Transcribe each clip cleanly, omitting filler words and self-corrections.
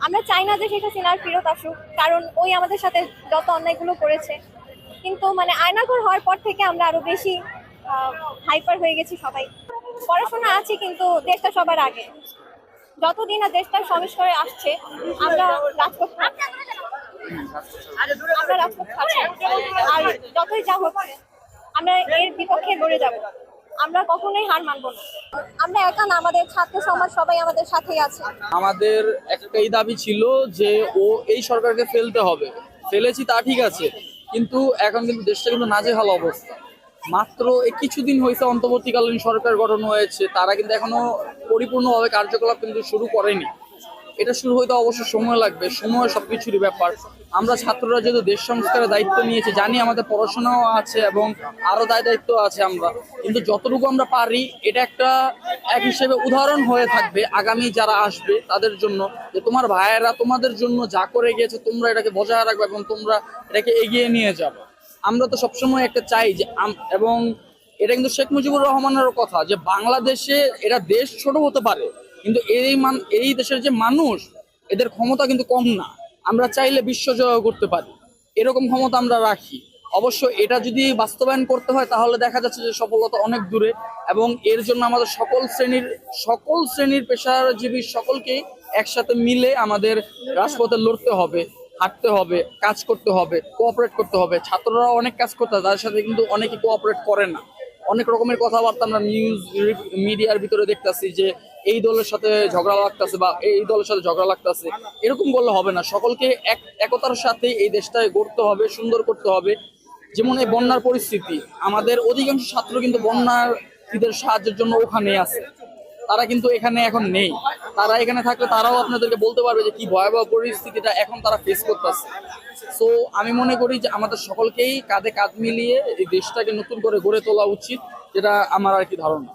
আমরা চাই না যে শেখ হাসিনার ফেরত আসুক, কারণ ওই আমাদের সাথে যত অন্যায়গুলো করেছে। কিন্তু মানে আয়নাঘর হওয়ার পর থেকে আমরা আরো বেশি হাইপার হয়ে গেছি সবাই। পড়াশোনা আছে কিন্তু দেশটা সবার আগে। যতদিন না দেশটা সংস্কারে আসছে আমরা রাজপথ খাচ্ছি। আর যতই যা হচ্ছে আমরা এর বিপক্ষে লড়ে যাব। আমরা কখনোই হার মানব না। আমরা একা না, আমাদের ছাত্র সমাজ সবাই আমাদের সাথেই আছে। আমাদের একটাই দাবি ছিল যে এই সরকারকে ফেলতে হবে। ফেলেছি তা ঠিক আছে, কিন্তু এখন কিন্তু দেশটা কিন্তু নাজেহাল অবস্থা। মাত্র কিছুদিন হয়েছে অন্তর্বর্তীকালীন সরকার গঠন হয়েছে, তারা কিন্তু এখনো পরিপূর্ণভাবে কার্যকলাপ কিন্তু শুরু করেনি। এটা শুরু হইতে অবশ্য সময় লাগবে, সময় সবকিছুরই ব্যাপার। আমরা ছাত্ররা যেহেতু দেশ সংস্কারের দায়িত্ব নিয়েছি, জানি আমাদের পড়াশোনাও আছে এবং আরো দায়িত্ব আছে আমরা, কিন্তু যতটুকু আমরা পারি এটা একটা এক হিসেবে উদাহরণ হয়ে থাকবে আগামী যারা আসবে তাদের জন্য, যে তোমার ভাইয়েরা তোমাদের জন্য যা করে গিয়েছে তোমরা এটাকে বজায় রাখবে এবং তোমরা এটাকে এগিয়ে নিয়ে যাবে। আমরা তো সবসময় একটা চাই যে এবং এটা কিন্তু শেখ মুজিবুর রহমানেরও কথা যে বাংলাদেশে এটা দেশ ছোট হতে পারে, কিন্তু এই দেশের যে মানুষ, এদের ক্ষমতা কিন্তু কম না। আমরা চাইলে বিশ্ব জয় করতে পারি, এরকম ক্ষমতা আমরা রাখি। অবশ্য এটা যদি বাস্তবায়ন করতে হয় তাহলে দেখা যাচ্ছে যে সফলতা অনেক দূরে, এবং এর জন্য আমাদের সকল শ্রেণীর পেশাজীবী সকলকেই একসাথে মিলে আমাদের রাজপথে লড়তে হবে, হাঁটতে হবে, কাজ করতে হবে, কোঅপারেট করতে হবে। ছাত্ররা অনেক কাজ করতে হয়, তাদের সাথে কিন্তু অনেকে কোঅপারেট করে না। অনেক রকমের কথাবার্তা আমরা নিউজ মিডিয়ার ভিতরে দেখতেছি যে এই দলের সাথে ঝগড়া লাগতেছে বা এই দলের সাথে ঝগড়া লাগতেছে। এরকম করলে হবে না, সকলকে একতার সাথে এই দেশটাকে গড়তে হবে, সুন্দর করতে হবে। যেমন এই বন্যার পরিস্থিতি, আমাদের অধিকাংশ ছাত্র কিন্তু বন্যার্থীদের সাহায্যের জন্য ওখানে আছে, তারা কিন্তু এখানে এখন নেই। তারা এখানে থাকলে তারাও আপনাদেরকে বলতে পারবে যে কি ভয়াবহ পরিস্থিতিটা এখন তারা ফেস করতেছে। সো আমি মনে করি যে আমাদের সকলকেই কাঁধে কাঁধ মিলিয়ে এই দেশটাকে নতুন করে গড়ে তোলা উচিত, যেটা আমার আর কি ধারণা।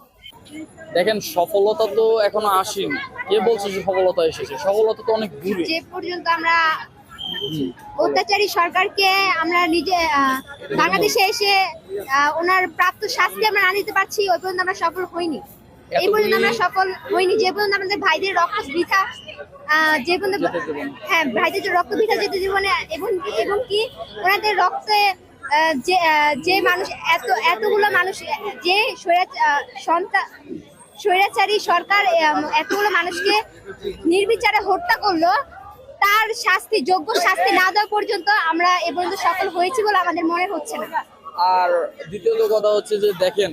দেখেন, সফলতা তো এখনো আসেনি। কে বলছে যে সফলতা এসেছে? সফলতা তো অনেক দূরে। যে পর্যন্ত আমরা অত্যাচারী সরকারকে আমরা নিজে বাংলাদেশে এসে ওনার প্রাপ্ত শাস্তি আমরা না দিতে পারছি, ওই পর্যন্ত আমরা সফল হইনি। এই পর্যন্ত আমরা সফল হইনি যে পর্যন্ত আমাদের ভাইদের রক্ত বৃথা, যে পর্যন্ত ভাইদের রক্ত বৃথা যেতে জীবনে, এবং কি ওনাদের রক্তে যে মানুষ এতগুলো মানুষ, যে স্বৈরাচারী সরকার এতগুলো মানুষকে নির্বিচারে হত্যা করলো, তার যোগ্য শাস্তি না দেওয়া পর্যন্ত আমরা এ পর্যন্ত সফল হয়েছি বলে আমাদের মনে হচ্ছে না। আর দ্বিতীয়ত কথা হচ্ছে যে দেখেন